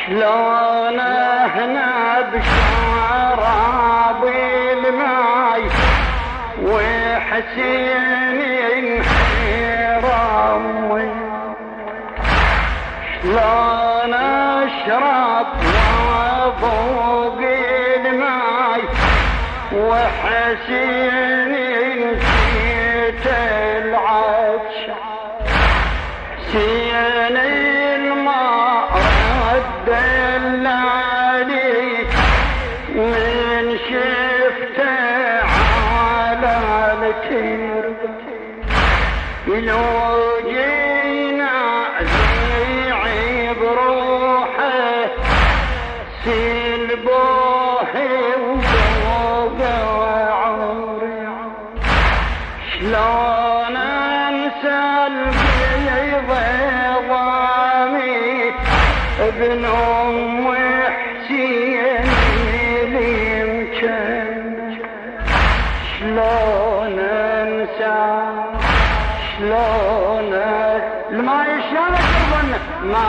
شلون هنا بشراب الماي وحسين ينحر امي، شلون اشرب وفوق الماي وحسين نسيت العطش، حسين الماء رد علي من شفته على التربة، لو جينا زيعي بروحه سلبوه وذوقه وعمري، شلون انسى البيض ضامي ابن ام حسين اللي يمكن، شلون انسى شلون ما يشلون ما